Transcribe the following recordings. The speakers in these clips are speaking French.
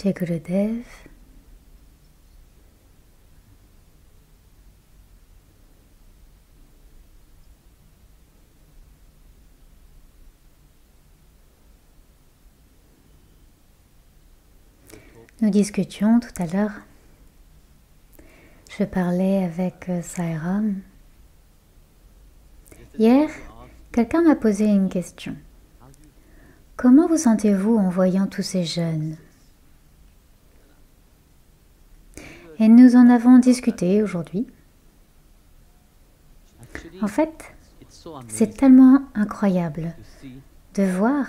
Jai Gurudev. Nous discutions tout à l'heure. Je parlais avec Sairam. Hier, quelqu'un m'a posé une question. Comment vous sentez-vous en voyant tous ces jeunes? Et nous en avons discuté aujourd'hui. En fait, c'est tellement incroyable de voir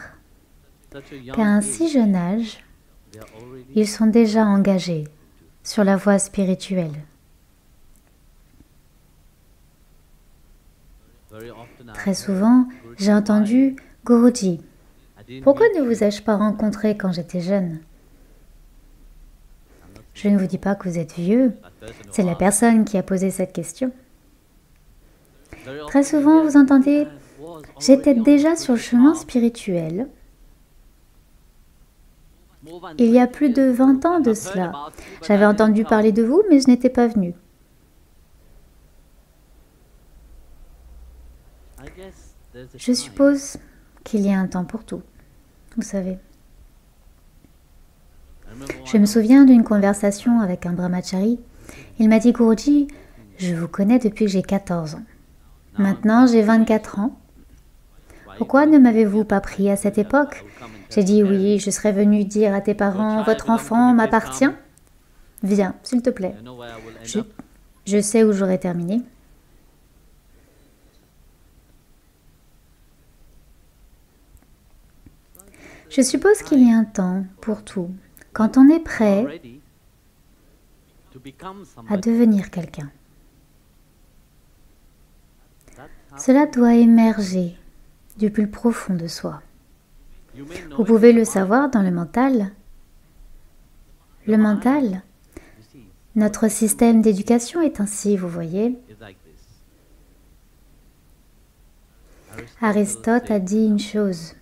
qu'à un si jeune âge, ils sont déjà engagés sur la voie spirituelle. Très souvent, j'ai entendu « Guruji, pourquoi ne vous ai-je pas rencontré quand j'étais jeune ?» Je ne vous dis pas que vous êtes vieux, c'est la personne qui a posé cette question. Très souvent, vous entendez « J'étais déjà sur le chemin spirituel ». Il y a plus de 20 ans de cela. J'avais entendu parler de vous, mais je n'étais pas venu. Je suppose qu'il y a un temps pour tout, vous savez. Je me souviens d'une conversation avec un brahmachari. Il m'a dit « Guruji, je vous connais depuis que j'ai 14 ans. Maintenant, j'ai 24 ans. Pourquoi ne m'avez-vous pas pris à cette époque ?» J'ai dit « Oui, je serais venu dire à tes parents, votre enfant m'appartient. Viens, s'il te plaît. » Je sais où j'aurais terminé. Je suppose qu'il y a un temps pour tout. Quand on est prêt à devenir quelqu'un, cela doit émerger du plus profond de soi. Vous pouvez le savoir dans le mental. Le mental, notre système d'éducation est ainsi, vous voyez. Aristote a dit une chose.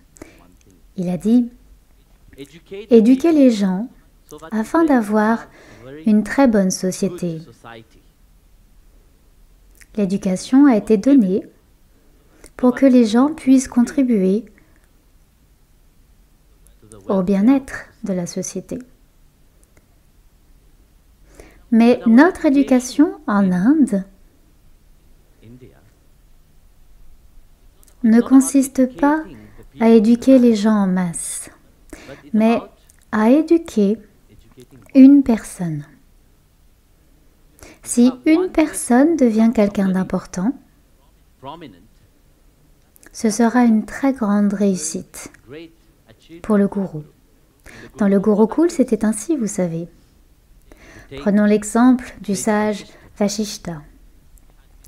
Il a dit « Éduquer les gens afin d'avoir une très bonne société. » L'éducation a été donnée pour que les gens puissent contribuer au bien-être de la société. Mais notre éducation en Inde ne consiste pas à éduquer les gens en masse, mais à éduquer une personne. Si une personne devient quelqu'un d'important, ce sera une très grande réussite pour le gourou. Dans le Gurukul, c'était ainsi, vous savez. Prenons l'exemple du sage Vashishta.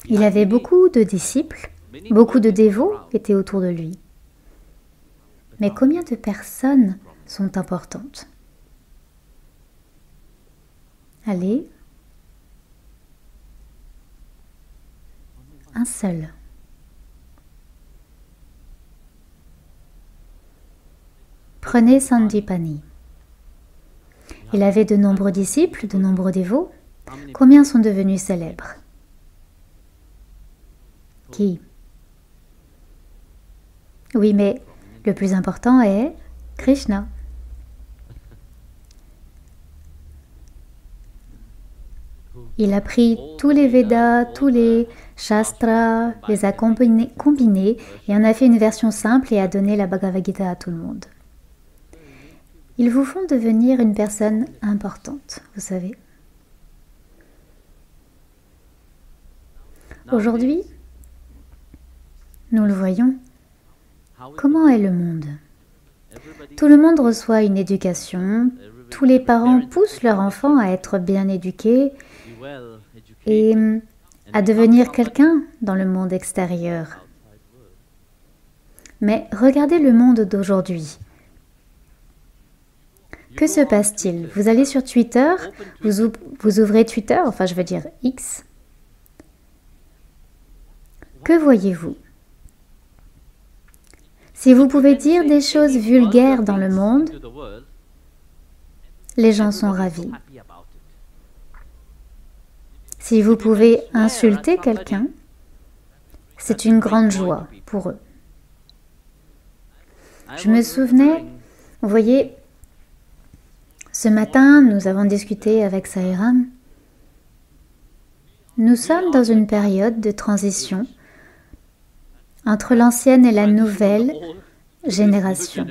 Il avait beaucoup de disciples, beaucoup de dévots étaient autour de lui. Mais combien de personnes sont importantes? Allez, un seul. Prenez Sandipani. Il avait de nombreux disciples, de nombreux dévots. Combien sont devenus célèbres? Qui? Oui, mais le plus important est Krishna. Il a pris tous les Védas, tous les Shastras, les a combinés et en a fait une version simple et a donné la Bhagavad Gita à tout le monde. Ils vous font devenir une personne importante, vous savez. Aujourd'hui, nous le voyons. Comment est le monde? Tout le monde reçoit une éducation, tous les parents poussent leurs enfants à être bien éduqués et à devenir quelqu'un dans le monde extérieur. Mais regardez le monde d'aujourd'hui. Que se passe-t-il? Vous allez sur Twitter, vous ouvrez Twitter, enfin je veux dire X. Que voyez-vous? Si vous pouvez dire des choses vulgaires dans le monde, les gens sont ravis. Si vous pouvez insulter quelqu'un, c'est une grande joie pour eux. Je me souvenais, vous voyez, ce matin, nous avons discuté avec Sairam. Nous sommes dans une période de transition entre l'ancienne et la nouvelle génération.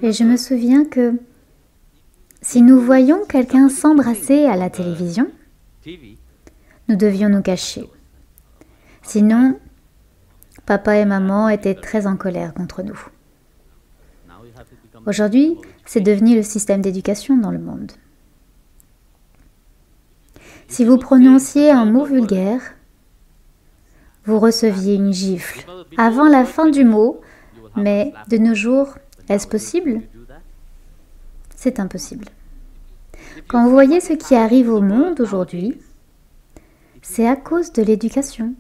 Et je me souviens que si nous voyions quelqu'un s'embrasser à la télévision, nous devions nous cacher. Sinon, papa et maman étaient très en colère contre nous. Aujourd'hui, c'est devenu le système d'éducation dans le monde. Si vous prononciez un mot vulgaire, vous receviez une gifle avant la fin du mot, mais de nos jours, est-ce possible? C'est impossible. Quand vous voyez ce qui arrive au monde aujourd'hui, c'est à cause de l'éducation.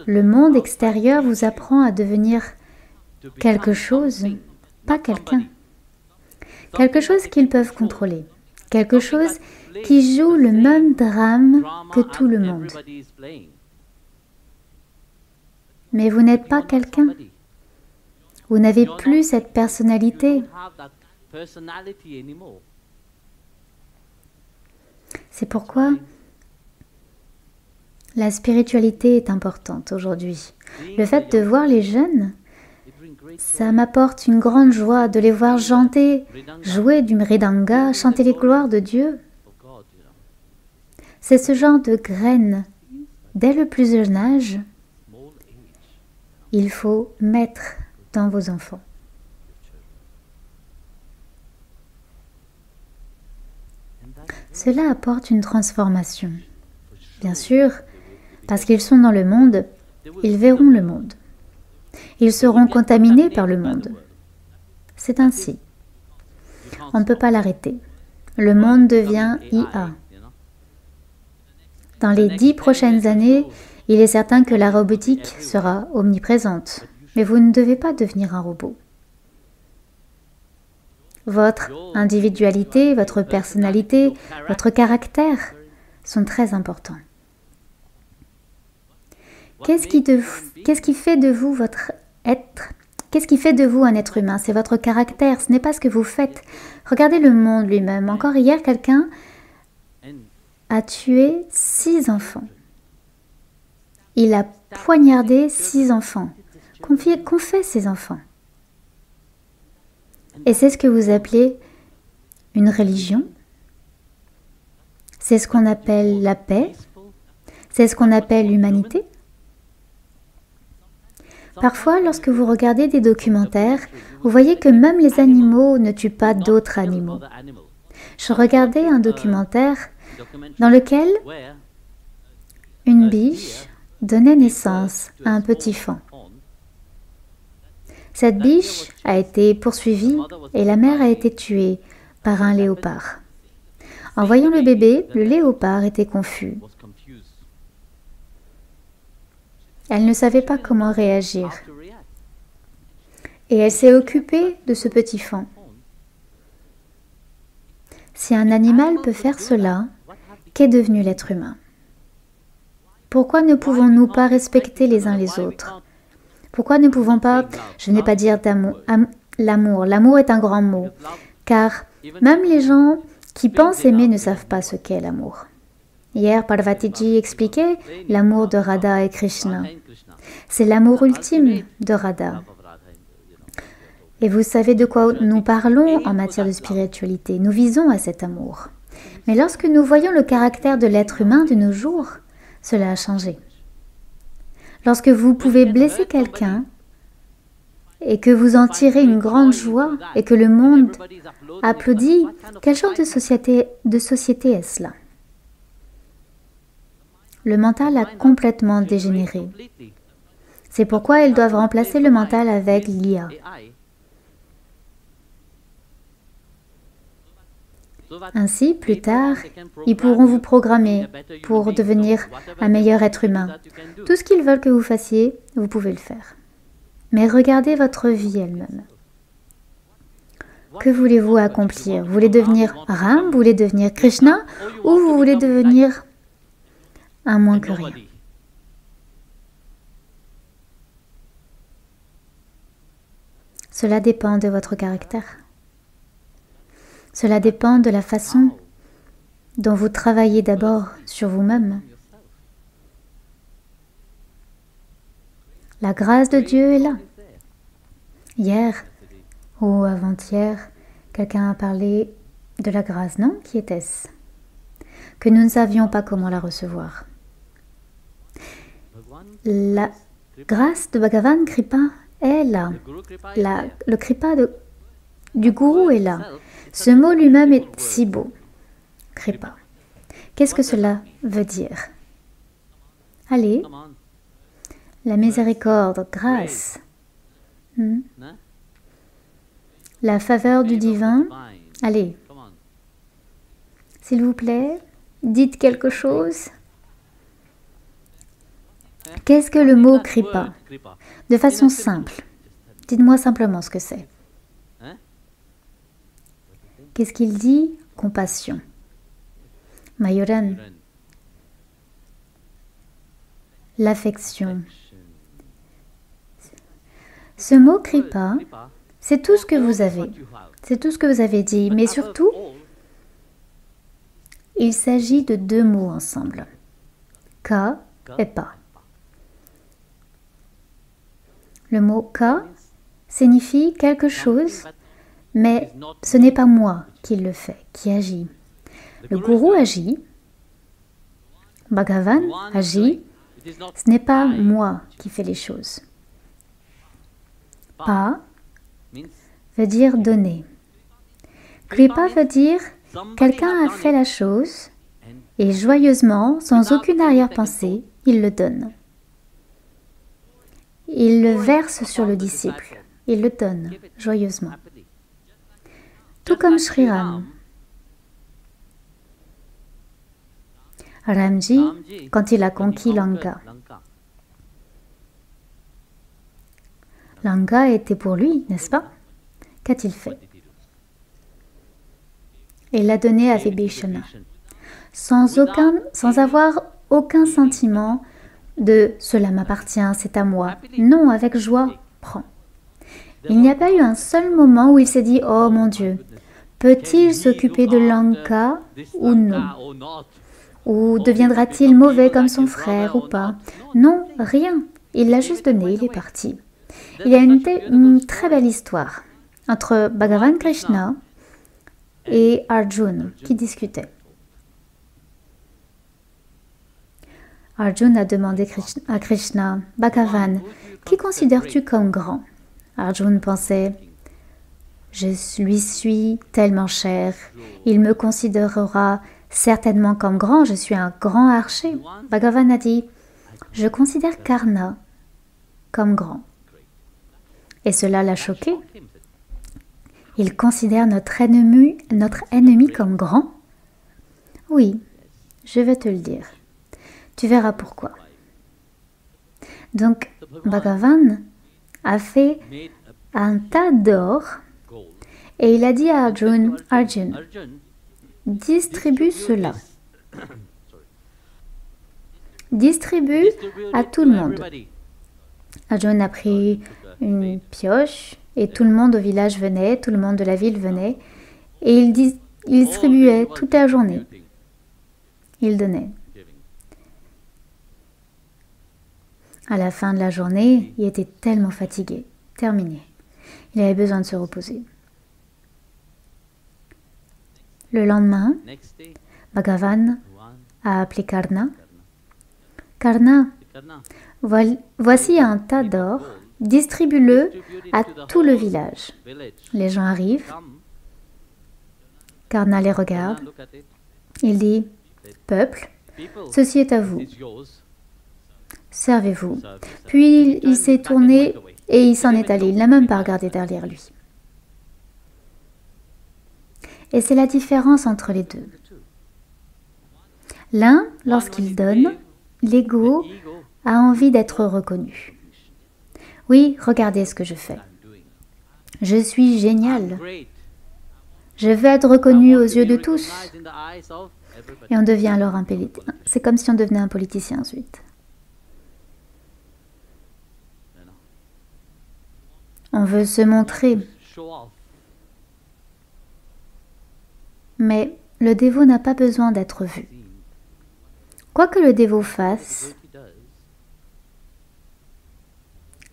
Le monde extérieur vous apprend à devenir quelque chose, pas quelqu'un. Quelque chose qu'ils peuvent contrôler. Quelque chose qui joue le même drame que tout le monde. Mais vous n'êtes pas quelqu'un. Vous n'avez plus cette personnalité. C'est pourquoi la spiritualité est importante aujourd'hui. Le fait de voir les jeunes, ça m'apporte une grande joie de les voir chanter, jouer du mridanga, chanter les gloires de Dieu. C'est ce genre de graines, dès le plus jeune âge, il faut mettre dans vos enfants. Cela apporte une transformation. Bien sûr, parce qu'ils sont dans le monde, ils verront le monde. Ils seront contaminés par le monde. C'est ainsi. On ne peut pas l'arrêter. Le monde devient IA. Dans les 10 prochaines années, il est certain que la robotique sera omniprésente. Mais vous ne devez pas devenir un robot. Votre individualité, votre personnalité, votre caractère sont très importants. Qu'est-ce qui fait de vous votre être? Qu'est-ce qui fait de vous un être humain? C'est votre caractère, ce n'est pas ce que vous faites. Regardez le monde lui-même. Encore hier, quelqu'un a tué 6 enfants. Il a poignardé 6 enfants. Qu'ont fait ces enfants? Et c'est ce que vous appelez une religion? C'est ce qu'on appelle la paix? C'est ce qu'on appelle l'humanité? Parfois, lorsque vous regardez des documentaires, vous voyez que même les animaux ne tuent pas d'autres animaux. Je regardais un documentaire dans lequel une biche donnait naissance à un petit faon. Cette biche a été poursuivie et la mère a été tuée par un léopard. En voyant le bébé, le léopard était confus. Elle ne savait pas comment réagir. Et elle s'est occupée de ce petit faon. Si un animal peut faire cela, qu'est devenu l'être humain? Pourquoi ne pouvons-nous pas respecter les uns les autres? Pourquoi ne pouvons pas, je n'ai pas dire l'amour, l'amour est un grand mot, car même les gens qui pensent aimer ne savent pas ce qu'est l'amour. Hier, Parvatiji expliquait l'amour de Radha et Krishna. C'est l'amour ultime de Radha. Et vous savez de quoi nous parlons en matière de spiritualité. Nous visons à cet amour. Mais lorsque nous voyons le caractère de l'être humain de nos jours, cela a changé. Lorsque vous pouvez blesser quelqu'un et que vous en tirez une grande joie et que le monde applaudit, quel genre de société est cela? Le mental a complètement dégénéré. C'est pourquoi ils doivent remplacer le mental avec l'IA. Ainsi, plus tard, ils pourront vous programmer pour devenir un meilleur être humain. Tout ce qu'ils veulent que vous fassiez, vous pouvez le faire. mais regardez votre vie elle-même. Que voulez-vous accomplir? Vous voulez devenir Ram, vous voulez devenir Krishna, ou vous voulez devenir un moins que rien? Cela dépend de votre caractère. Cela dépend de la façon dont vous travaillez d'abord sur vous-même. La grâce de Dieu est là. Hier ou avant-hier, quelqu'un a parlé de la grâce, non? Qui était-ce? Que nous ne savions pas comment la recevoir. La grâce de Bhagavan Kripa est là. Le Kripa du Gourou est là. Ce mot lui-même est si beau. Kripa. Qu'est-ce que cela veut dire? Allez. La miséricorde, grâce. La faveur du divin. Allez. S'il vous plaît, dites quelque chose. Qu'est-ce que le mot Kripa? De façon simple. Dites-moi simplement ce que c'est. Qu'est-ce qu'il dit? Compassion. Mayuran. L'affection. Ce mot Kripa, c'est tout ce que vous avez. C'est tout ce que vous avez dit. Mais surtout, il s'agit de deux mots ensemble. Ka et Pa. Le mot Ka signifie quelque chose, mais ce n'est pas moi qui le fais, qui agit. Le gourou agit, Bhagavan agit, ce n'est pas moi qui fais les choses. Pa veut dire donner. Kripa veut dire quelqu'un a fait la chose et joyeusement, sans aucune arrière-pensée, il le donne. Il le verse sur le disciple. Il le donne joyeusement. Tout comme Sri Ram. Ramji, quand il a conquis Lanka. Lanka était pour lui, n'est-ce pas? Qu'a-t-il fait? Il l'a donné à Vibhishana, sans avoir aucun sentiment de « cela m'appartient, c'est à moi ». Non, avec joie, prends. Il n'y a pas eu un seul moment où il s'est dit « Oh mon Dieu, peut-il s'occuper de Lanka ou non? Ou deviendra-t-il mauvais comme son frère ou pas ?» Non, rien. Il l'a juste donné, il est parti. Il y a une très belle histoire entre Bhagavan Krishna et Arjuna qui discutaient. Arjuna a demandé à Krishna, « Bhagavan, qui considères-tu comme grand ?» Arjuna pensait, « Je lui suis tellement cher, il me considérera certainement comme grand, je suis un grand archer. » Bhagavan a dit, « Je considère Karna comme grand. » Et cela l'a choqué. Il considère notre ennemi comme grand? Oui, je vais te le dire. Tu verras pourquoi. Donc, Bhagavan a fait un tas d'or et il a dit à Arjuna, Arjuna, distribue cela. Distribue à tout le monde. Arjuna a pris une pioche et tout le monde au village venait, tout le monde de la ville venait et il distribuait toute la journée. Il donnait. À la fin de la journée, il était tellement fatigué, terminé. Il avait besoin de se reposer. Le lendemain, Bhagavan a appelé Karna. Karna, voici un tas d'or, distribue-le à tout le village. Les gens arrivent. Karna les regarde. Il dit, peuple, ceci est à vous. Servez-vous. Puis il s'est tourné et il s'en est allé. Il n'a même pas regardé derrière lui. Et c'est la différence entre les deux. L'un, lorsqu'il donne, l'ego a envie d'être reconnu. Oui, regardez ce que je fais. Je suis génial. Je veux être reconnu aux yeux de tous. Et on devient alors un politicien. C'est comme si on devenait un politicien ensuite. On veut se montrer. Mais le dévot n'a pas besoin d'être vu. Quoi que le dévot fasse,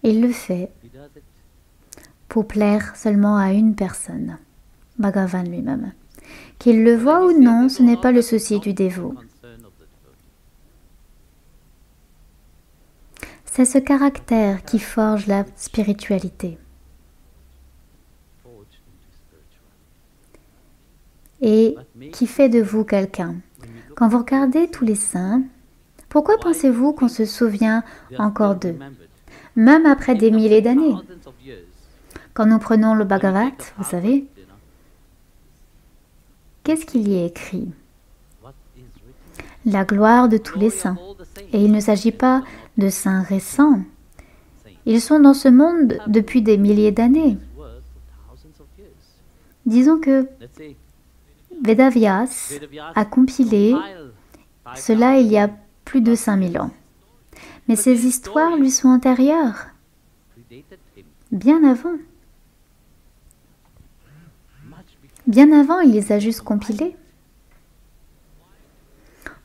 il le fait pour plaire seulement à une personne, Bhagavan lui-même. Qu'il le voit ou non, ce n'est pas le souci du dévot. C'est ce caractère qui forge la spiritualité et qui fait de vous quelqu'un. Quand vous regardez tous les saints, pourquoi pensez-vous qu'on se souvient encore d'eux, même après des milliers d'années? Quand nous prenons le Bhagavad, vous savez, qu'est-ce qu'il y est écrit? La gloire de tous les saints. Et il ne s'agit pas de saints récents. Ils sont dans ce monde depuis des milliers d'années. Disons que Vedavyas a compilé cela il y a plus de 5000 ans. Mais ces histoires lui sont antérieures, bien avant. Bien avant, il les a juste compilées.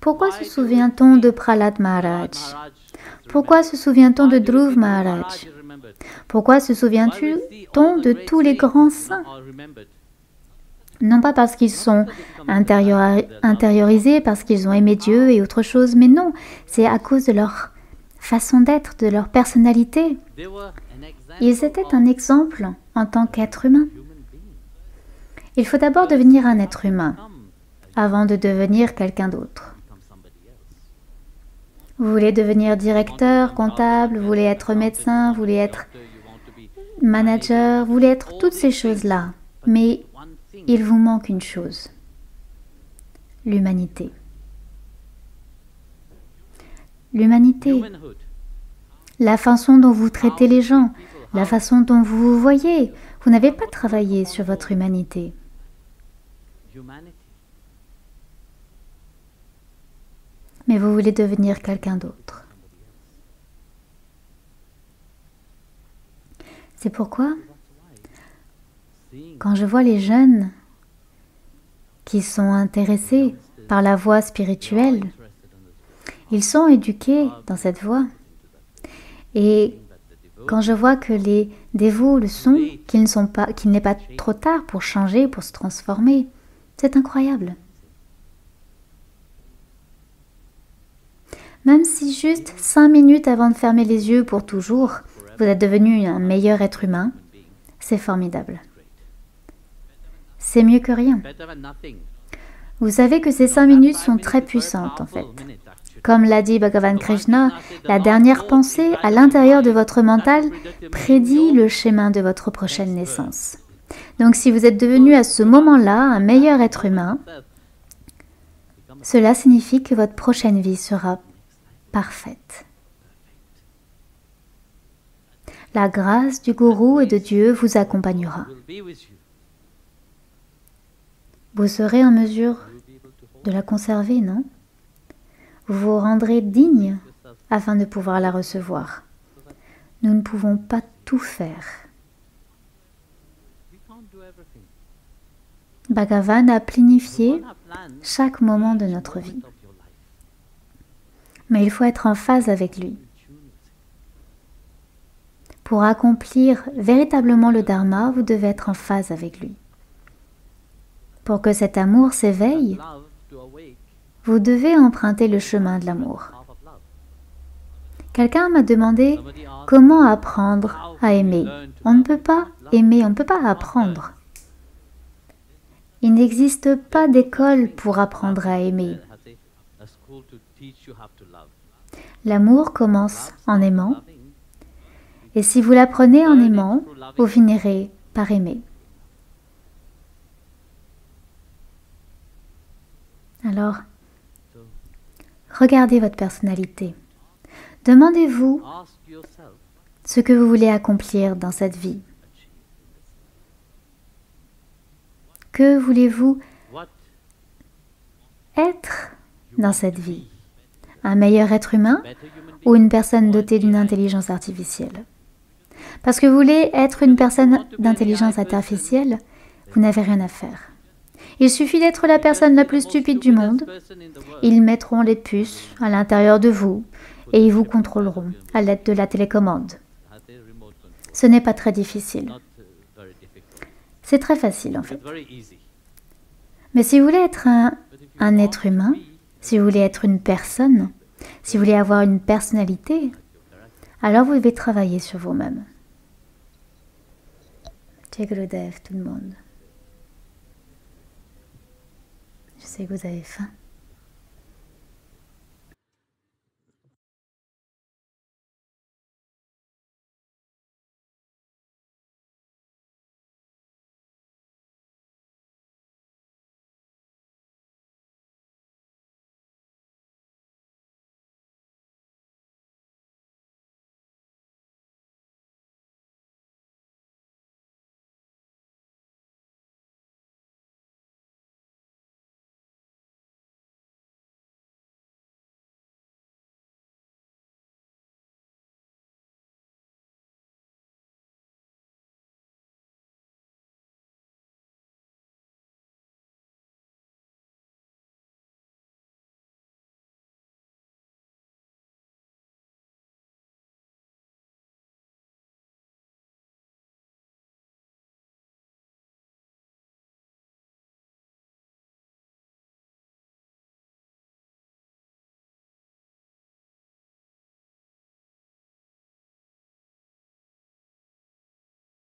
Pourquoi se souvient-on de Prahlad Maharaj? Pourquoi se souvient-on de Dhruv Maharaj? Pourquoi se souvient-on de tous les grands saints? Non pas parce qu'ils sont intériorisés, parce qu'ils ont aimé Dieu et autre chose, mais non, c'est à cause de leur façon d'être, de leur personnalité. Ils étaient un exemple en tant qu'être humain. Il faut d'abord devenir un être humain, avant de devenir quelqu'un d'autre. Vous voulez devenir directeur, comptable, vous voulez être médecin, vous voulez être manager, vous voulez être toutes ces choses-là. Mais il vous manque une chose, l'humanité. L'humanité, la façon dont vous traitez les gens, la façon dont vous vous voyez. Vous n'avez pas travaillé sur votre humanité. Mais vous voulez devenir quelqu'un d'autre. C'est pourquoi, quand je vois les jeunes qui sont intéressés par la voie spirituelle, ils sont éduqués dans cette voie. Et quand je vois que les dévots le sont, qu'il n'est pas trop tard pour changer, pour se transformer, c'est incroyable. Même si juste 5 minutes avant de fermer les yeux pour toujours, vous êtes devenu un meilleur être humain, c'est formidable. C'est mieux que rien. Vous savez que ces 5 minutes sont très puissantes en fait. Comme l'a dit Bhagavan Krishna, la dernière pensée à l'intérieur de votre mental prédit le chemin de votre prochaine naissance. Donc si vous êtes devenu à ce moment-là un meilleur être humain, cela signifie que votre prochaine vie sera parfaite. La grâce du gourou et de Dieu vous accompagnera. Vous serez en mesure de la conserver, non? Vous vous rendrez digne afin de pouvoir la recevoir. Nous ne pouvons pas tout faire. Bhagavan a planifié chaque moment de notre vie. Mais il faut être en phase avec lui. Pour accomplir véritablement le Dharma, vous devez être en phase avec lui. Pour que cet amour s'éveille, vous devez emprunter le chemin de l'amour. Quelqu'un m'a demandé comment apprendre à aimer. On ne peut pas aimer, on ne peut pas apprendre. Il n'existe pas d'école pour apprendre à aimer. L'amour commence en aimant, et si vous l'apprenez en aimant, vous finirez par aimer. Alors, regardez votre personnalité. Demandez-vous ce que vous voulez accomplir dans cette vie? Que voulez-vous être dans cette vie? Un meilleur être humain ou une personne dotée d'une intelligence artificielle? Parce que vous voulez être une personne d'intelligence artificielle, vous n'avez rien à faire. Il suffit d'être la personne la plus stupide du monde. Ils mettront les puces à l'intérieur de vous et ils vous contrôleront à l'aide de la télécommande. Ce n'est pas très difficile. C'est très facile en fait. Mais si vous voulez être un être humain, si vous voulez être une personne, si vous voulez avoir une personnalité, alors vous devez travailler sur vous-même. Jai Gurudev, tout le monde. Je sais que vous avez faim.